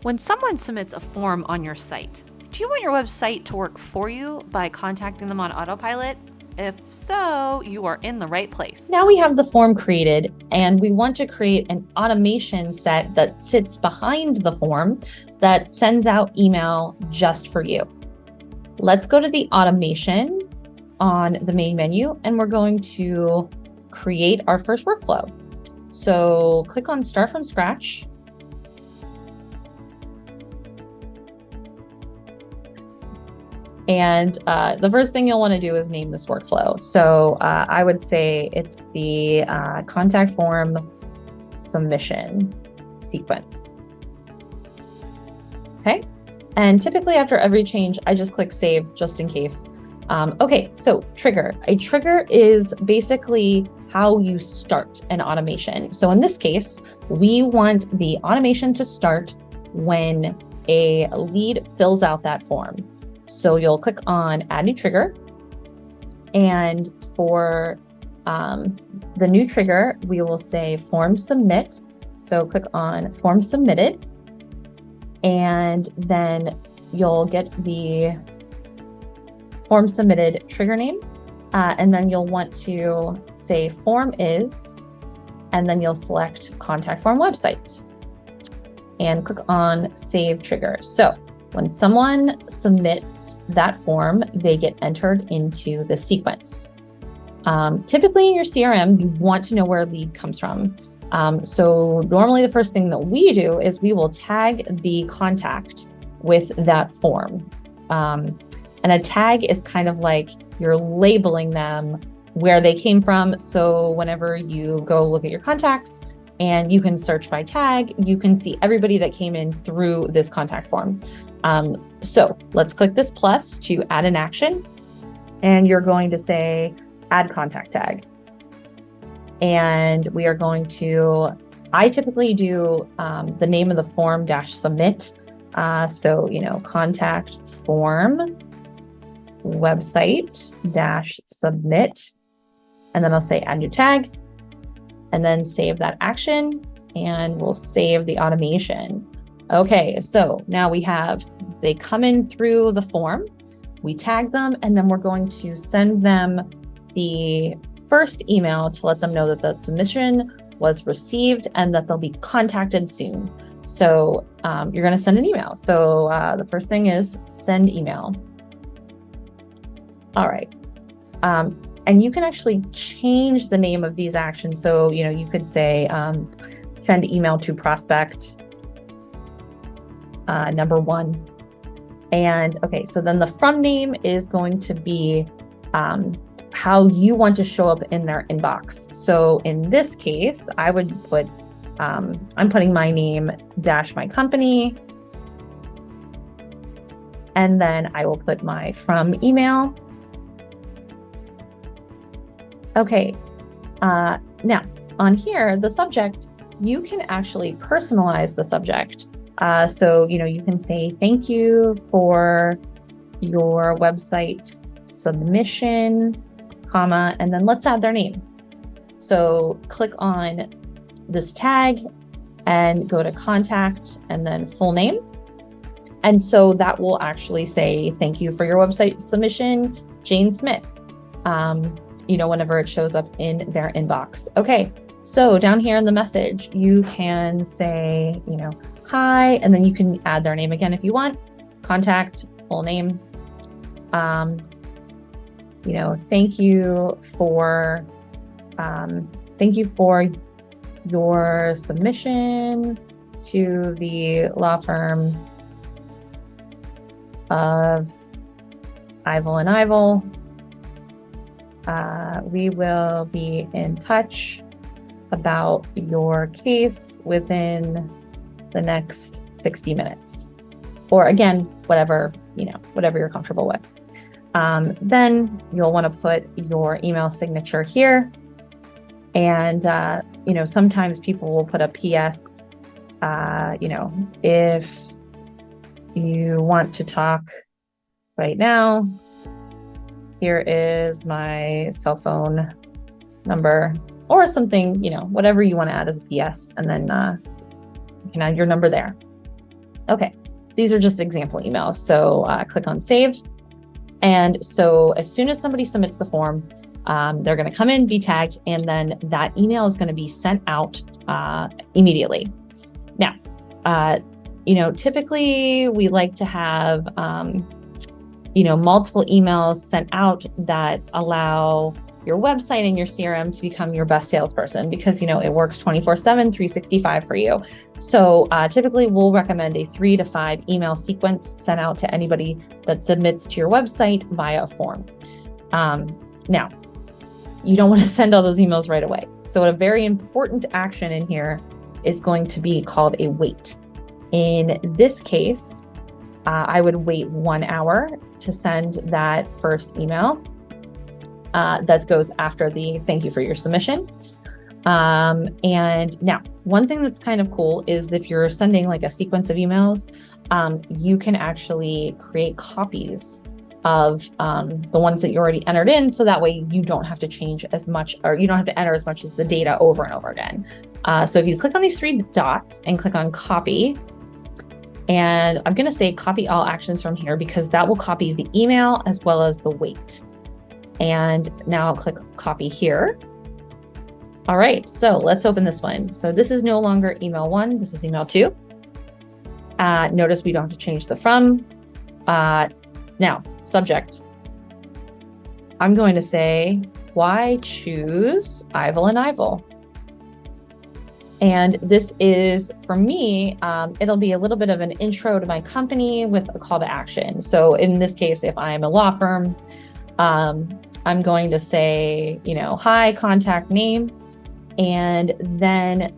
When someone submits a form on your site, do you want your website to work for you by contacting them on autopilot? If so, you are in the right place. Now we have the form created, and we want to create an automation set that sits behind the form that sends out email just for you. Let's go to the automation on the main menu, and we're going to create our first workflow. So click on Start from Scratch. And the first thing you'll want to do is name this workflow. So I would say it's the contact form submission sequence. Okay. And typically after every change, I just click save just in case. Okay, so trigger. A trigger is basically how you start an automation. So in this case, we want the automation to start when a lead fills out that form. So you'll click on Add New Trigger. And for the new trigger, we will say Form Submit. So click on Form Submitted. And then you'll get the Form Submitted trigger name. And then you'll want to say Form Is, and then you'll select Contact Form Website. And click on Save Trigger. So when someone submits that form, they get entered into the sequence. Typically in your CRM, you want to know where a lead comes from. So normally the first thing that we do is we will tag the contact with that form. And a tag is kind of like you're labeling them where they came from. So whenever you go look at your contacts and you can search by tag, you can see everybody that came in through this contact form. So let's click this plus to add an action, and you're going to say add contact tag. And we are going to, I typically do the name of the form dash submit. So, contact form website dash submit. And then I'll say add new tag, and then save that action, and we'll save the automation. Okay, so now they come in through the form, we tag them, and then we're going to send them the first email to let them know that the submission was received and that they'll be contacted soon. So you're going to send an email. So the first thing is send email. All right. And you can actually change the name of these actions. So, you could say send email to prospect number 1. And okay, so then the from name is going to be how you want to show up in their inbox. So in this case, I would put, I'm putting my name dash my company, and then I will put my from email. Okay, now on here, the subject, you can actually personalize the subject. So, you can say, thank you for your website submission, comma, and then let's add their name. So click on this tag and go to contact and then full name. And so that will actually say, thank you for your website submission, Jane Smith, whenever it shows up in their inbox. Okay, so down here in the message, you can say, hi, and then you can add their name again if you want, contact, full name. Thank you for your submission to the law firm of Ivel and Ivel. We will be in touch about your case within the next 60 minutes. Or again, whatever you're comfortable with. Then you'll want to put your email signature here. And, sometimes people will put a PS, if you want to talk right now, here is my cell phone number, or something, whatever you want to add as a PS, and then you can add your number there. Okay, these are just example emails. So click on save. And so as soon as somebody submits the form, they're going to come in, be tagged, and then that email is going to be sent out immediately. Now, typically we like to have, multiple emails sent out that allow your website and your CRM to become your best salesperson because, it works 24/7, 365 for you. So typically we'll recommend a 3 to 5 email sequence sent out to anybody that submits to your website via a form. Now, you don't want to send all those emails right away. So a very important action in here is going to be called a wait. In this case, I would wait 1 hour to send that first email. That goes after the thank you for your submission. And now, one thing that's kind of cool is if you're sending like a sequence of emails, you can actually create copies of the ones that you already entered in. So that way you don't have to change as much, or you don't have to enter as much as the data over and over again. So if you click on these 3 dots and click on copy, and I'm going to say copy all actions from here because that will copy the email as well as the wait. And now I'll click copy here. All right, so let's open this one. So this is no longer email 1, this is email 2. Notice we don't have to change the from. Now, subject. I'm going to say, why choose Ivel and Ivel? And this is, for me, it'll be a little bit of an intro to my company with a call to action. So in this case, if I'm a law firm, I'm going to say, hi, contact name. And then,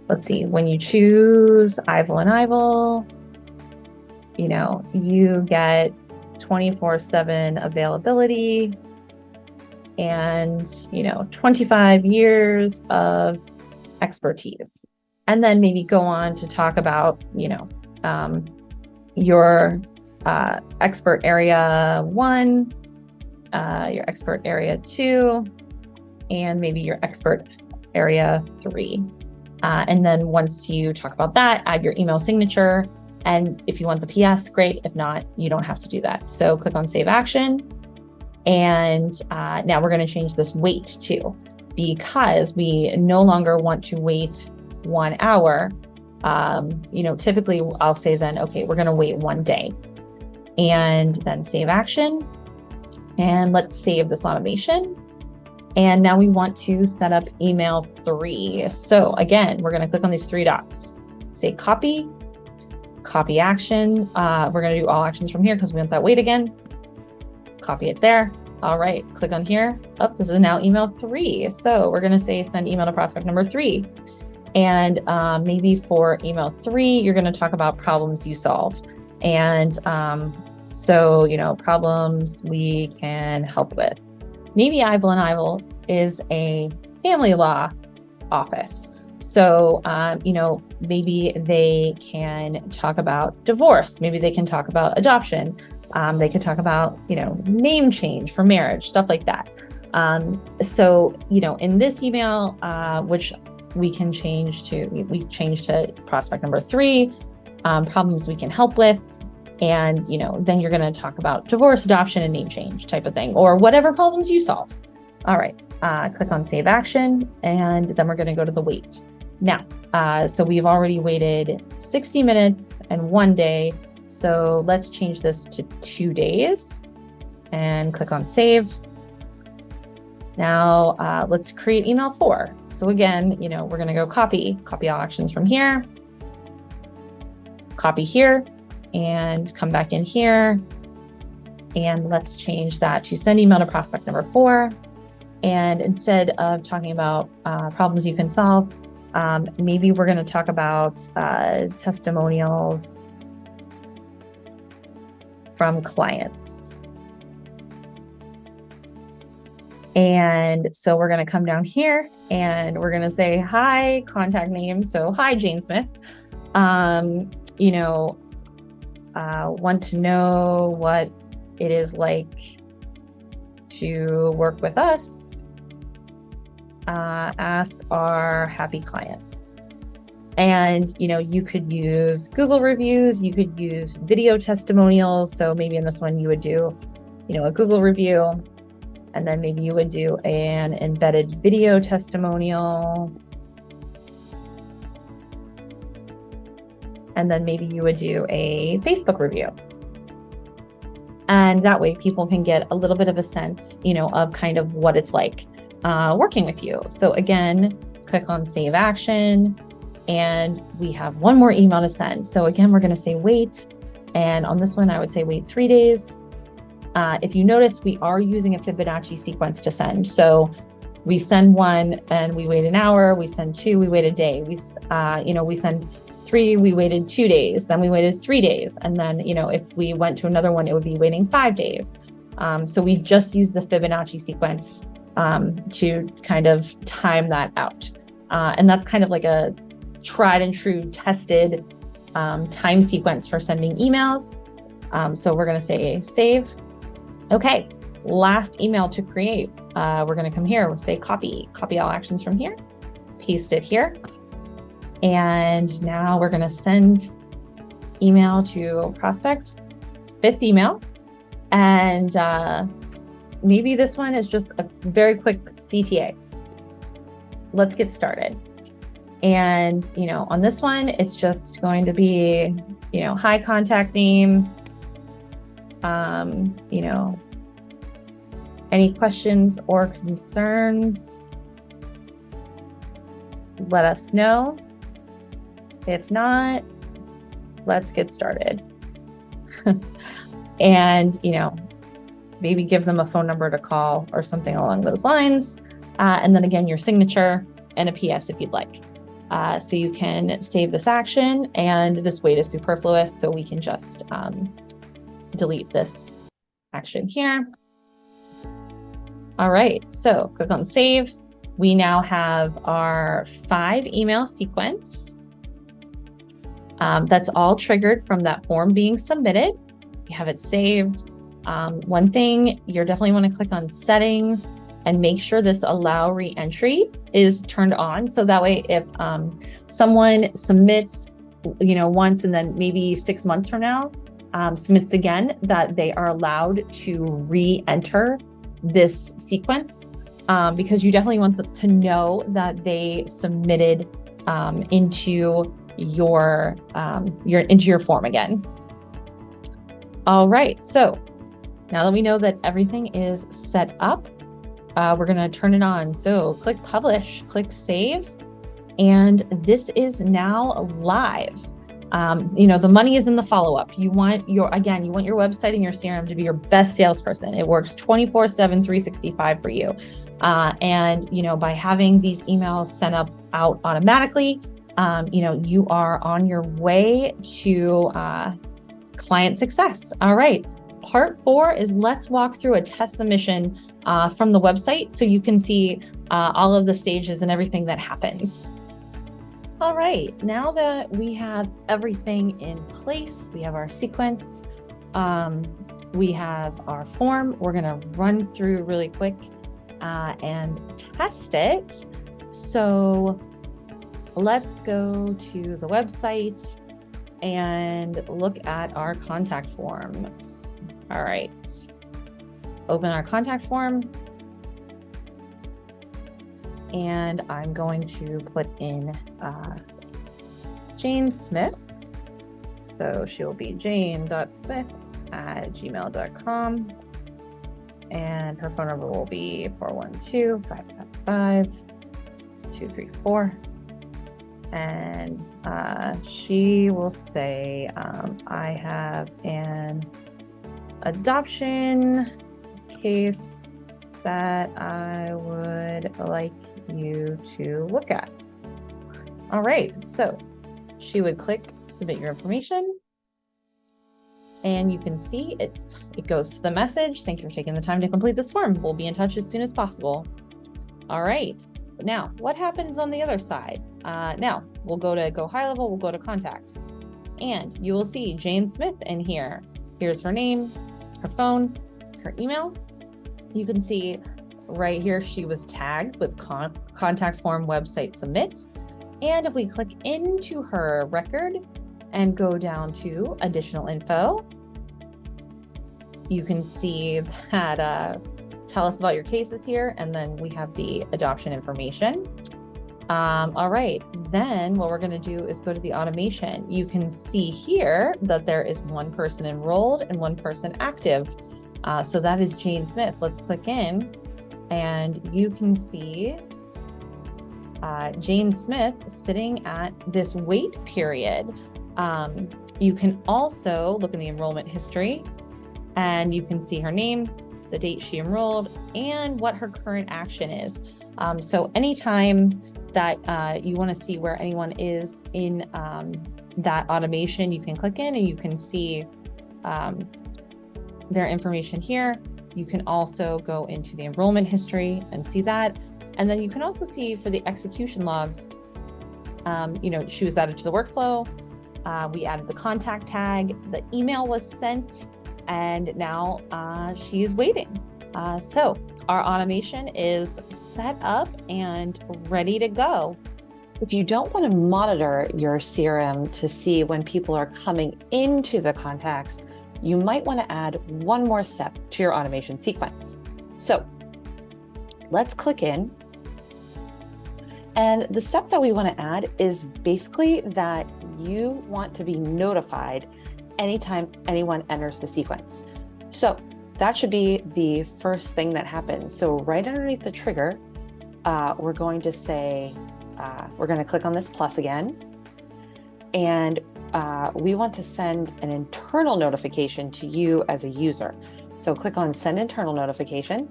let's see, when you choose Ivel and Ivel, you get 24/7 availability and, 25 years of expertise. And then maybe go on to talk about, your expert area 1, your expert area 2, and maybe your expert area 3. And then once you talk about that, add your email signature. And if you want the PS, great. If not, you don't have to do that. So click on save action. And now we're going to change this wait to, because we no longer want to wait 1 hour. Typically I'll say then, okay, we're going to wait 1 day and then save action. And let's save this automation. And now we want to set up email 3. So again, we're going to click on these 3 dots, say copy action. We're going to do all actions from here because we want that wait again. Copy it there. All right, click on here. Oh, this is now email 3. So we're going to say send email to prospect number 3. And maybe for email 3, you're going to talk about problems you solve. And so, problems we can help with. Maybe Ivel and Ivel is a family law office. So, maybe they can talk about divorce. Maybe they can talk about adoption. They could talk about, name change for marriage, stuff like that. So, in this email, which we change to prospect number 3, problems we can help with. And, then you're going to talk about divorce, adoption, and name change type of thing, or whatever problems you solve. All right, click on save action, and then we're going to go to the wait. Now, so we've already waited 60 minutes and 1 day. So let's change this to 2 days and click on save. Now let's create email 4. So again, we're going to go copy all actions from here, copy here, and come back in here. And let's change that to send email to prospect number 4. And instead of talking about problems you can solve, maybe we're going to talk about testimonials from clients. And so we're going to come down here and we're going to say, hi, contact name. So hi, Jane Smith. Want to know what it is like to work with us. Ask our happy clients. And, you could use Google reviews, you could use video testimonials. So maybe in this one you would do, a Google review, and then maybe you would do an embedded video testimonial. And then maybe you would do a Facebook review. And that way people can get a little bit of a sense, of kind of what it's like working with you. So again, click on Save Action. And we have one more email to send. So again, we're going to say wait. And on this one, I would say wait 3 days. If you notice, we are using a Fibonacci sequence to send. So we send one and we wait an hour. We send two, we wait a day. We send three, we waited 2 days. Then we waited 3 days. And then, if we went to another one, it would be waiting 5 days. So we just use the Fibonacci sequence to kind of time that out. And that's kind of like a tried and true tested time sequence for sending emails. So we're going to say save. Okay, last email to create. We're going to come here, we'll say copy all actions from here, paste it here. And now we're going to send email to prospect, 5th email. And maybe this one is just a very quick CTA. Let's get started. And, on this one, it's just going to be, hi, contact name, any questions or concerns, let us know. If not, let's get started. And, maybe give them a phone number to call or something along those lines. And then again, your signature and a PS if you'd like. So you can save this action, and this wait is superfluous. So we can just delete this action here. All right, so click on save. We now have our 5 email sequence. That's all triggered from that form being submitted. You have it saved. One thing, you definitely want to click on settings and make sure this allow re-entry is turned on. So that way, if someone submits, once and then maybe 6 months from now, submits again, that they are allowed to re-enter this sequence, because you definitely want to know that they submitted into your form again. All right, so now that we know that everything is set up, we're going to turn it on. So click publish, click save, and this is now live. The money is in the follow-up. You want your website and your CRM to be your best salesperson. It works 24/7, 365 for you. And by having these emails sent out automatically, you are on your way to client success. All right. Part 4 is let's walk through a test submission from the website so you can see all of the stages and everything that happens. All right, now that we have everything in place, we have our sequence, we have our form, we're gonna run through really quick and test it. So let's go to the website and look at our contact forms. All right, open our contact form. And I'm going to put in Jane Smith. So she'll be jane.smith@gmail.com. And her phone number will be 412-555-234. And she will say, I have an adoption case that I would like you to look at. All right, so she would click submit your information, and you can see it goes to the message. Thank you for taking the time to complete this form. We'll be in touch as soon as possible. All right, now what happens on the other side? Now we'll go to GoHighLevel, we'll go to contacts, and you will see Jane Smith in here. Here's her name, her phone, her email. You can see right here, she was tagged with contact form website submit. And if we click into her record and go down to additional info, you can see that tell us about your cases here, and then we have the adoption information. All right, then what we're going to do is go to the automation. You can see here that there is one person enrolled and one person active. So that is Jane Smith. Let's click in and you can see Jane Smith sitting at this wait period. You can also look in the enrollment history and you can see her name, the date she enrolled, and what her current action is. So anytime that you want to see where anyone is in that automation, you can click in and you can see their information here. You can also go into the enrollment history and see that. And then you can also see for the execution logs, she was added to the workflow. We added the contact tag, the email was sent, and now she's waiting. So our automation is set up and ready to go. If you don't want to monitor your CRM to see when people are coming into the contacts, you might want to add one more step to your automation sequence. So let's click in. And the step that we want to add is basically that you want to be notified anytime anyone enters the sequence. So that should be the first thing that happens. So right underneath the trigger, we're going to say, we're going to click on this plus again. And we want to send an internal notification to you as a user. So click on send internal notification.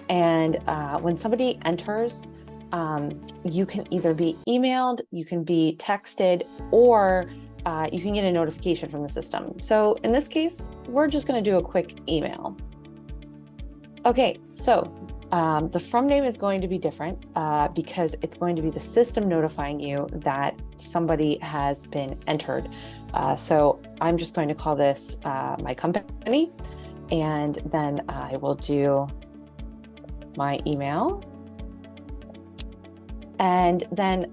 And when somebody enters, you can either be emailed, you can be texted, or you can get a notification from the system. So in this case, we're just going to do a quick email. Okay, so the from name is going to be different because it's going to be the system notifying you that somebody has been entered. So I'm just going to call this my company, and then I will do my email. And then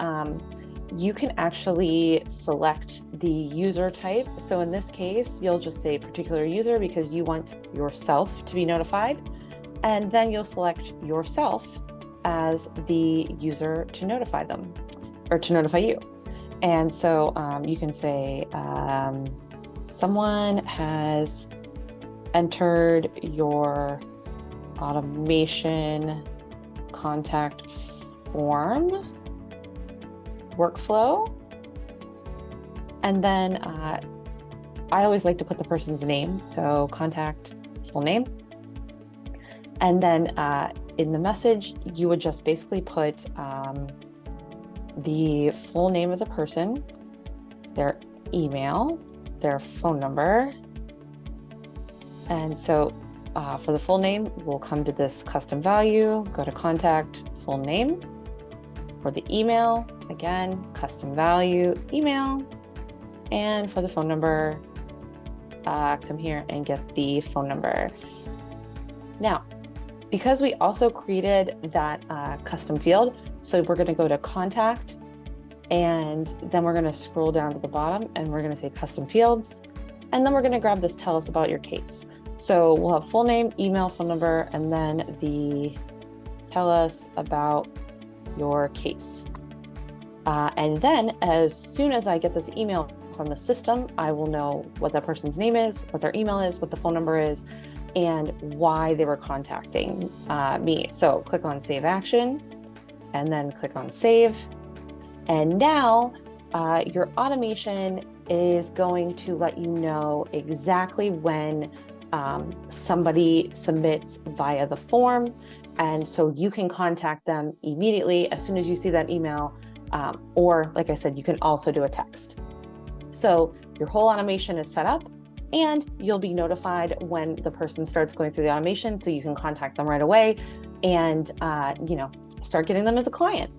you can actually select the user type. So in this case, you'll just say particular user because you want yourself to be notified. And then you'll select yourself as the user to notify them or to notify you. And so you can say, someone has entered your automation contact form workflow. And then I always like to put the person's name. So contact full name. And then in the message, you would just basically put the full name of the person, their email, their phone number. And so for the full name, we'll come to this custom value, go to contact, full name. For the email, again, custom value, email. And for the phone number, come here and get the phone number. Now, because we also created that custom field, so we're going to go to contact, and then we're going to scroll down to the bottom and we're going to say custom fields. And then we're going to grab this tell us about your case. So we'll have full name, email, phone number, and then the tell us about your case. And then as soon as I get this email from the system, I will know what that person's name is, what their email is, what the phone number is, and why they were contacting me. So click on save action and then click on save. And now your automation is going to let you know exactly when somebody submits via the form. And so you can contact them immediately as soon as you see that email, or like I said, you can also do a text. So your whole automation is set up and you'll be notified when the person starts going through the automation, so you can contact them right away and start getting them as a client.